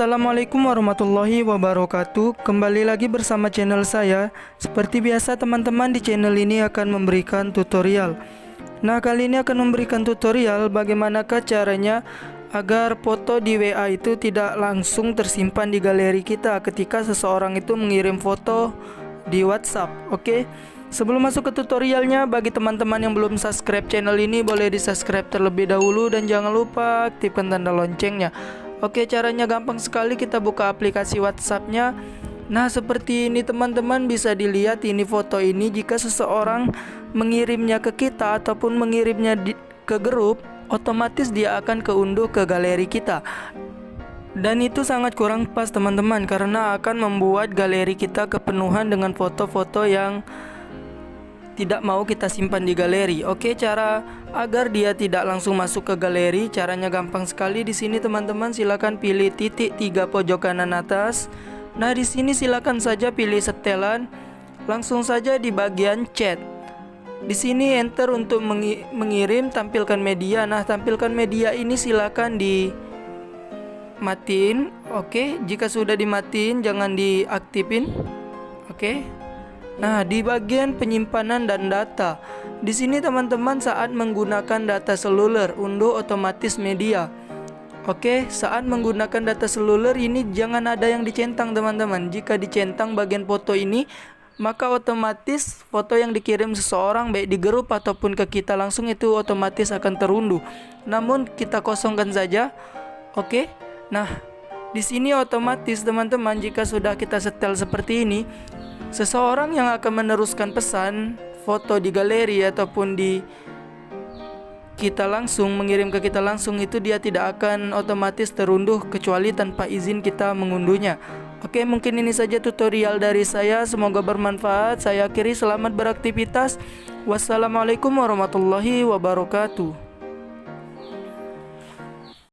Assalamualaikum warahmatullahi wabarakatuh. Kembali lagi bersama channel saya. Seperti biasa teman-teman, di channel ini akan memberikan tutorial. Nah, kali ini akan memberikan tutorial bagaimanakah caranya agar foto di WA itu tidak langsung tersimpan di galeri kita ketika seseorang itu mengirim foto di WhatsApp. Oke. Sebelum masuk ke tutorialnya, bagi teman-teman yang belum subscribe channel ini, boleh di subscribe terlebih dahulu dan jangan lupa aktifkan tanda loncengnya. Oke, caranya gampang sekali. Kita buka aplikasi WhatsAppnya. Nah, seperti ini teman-teman, bisa dilihat ini foto ini. Jika seseorang mengirimnya ke kita ataupun mengirimnya ke grup, otomatis dia akan keunduh ke galeri kita. Dan itu sangat kurang pas teman-teman, karena akan membuat galeri kita kepenuhan dengan foto-foto yang tidak mau kita simpan di galeri. Oke, cara agar dia tidak langsung masuk ke galeri, caranya gampang sekali. Di sini teman-teman silakan pilih titik 3 pojok kanan atas. Nah, di sini silakan saja pilih setelan, langsung saja di bagian chat. Di sini enter untuk mengirim, tampilkan media. Nah, tampilkan media ini silakan dimatiin. Oke, jika sudah dimatiin jangan diaktifin. Oke. Nah, di bagian penyimpanan dan data, di sini teman-teman saat menggunakan data seluler, unduh otomatis media. Oke, saat menggunakan data seluler ini jangan ada yang dicentang teman-teman. Jika dicentang bagian foto ini, maka otomatis foto yang dikirim seseorang baik di grup ataupun ke kita langsung itu otomatis akan terunduh. Namun kita kosongkan saja. Oke. Nah, di sini otomatis teman-teman, jika sudah kita setel seperti ini, seseorang yang akan meneruskan pesan foto di galeri ataupun di kita langsung, mengirim ke kita langsung, itu dia tidak akan otomatis terunduh kecuali tanpa izin kita mengunduhnya. Oke, mungkin ini saja tutorial dari saya, semoga bermanfaat. Saya akhiri, selamat beraktivitas. Wassalamualaikum warahmatullahi wabarakatuh.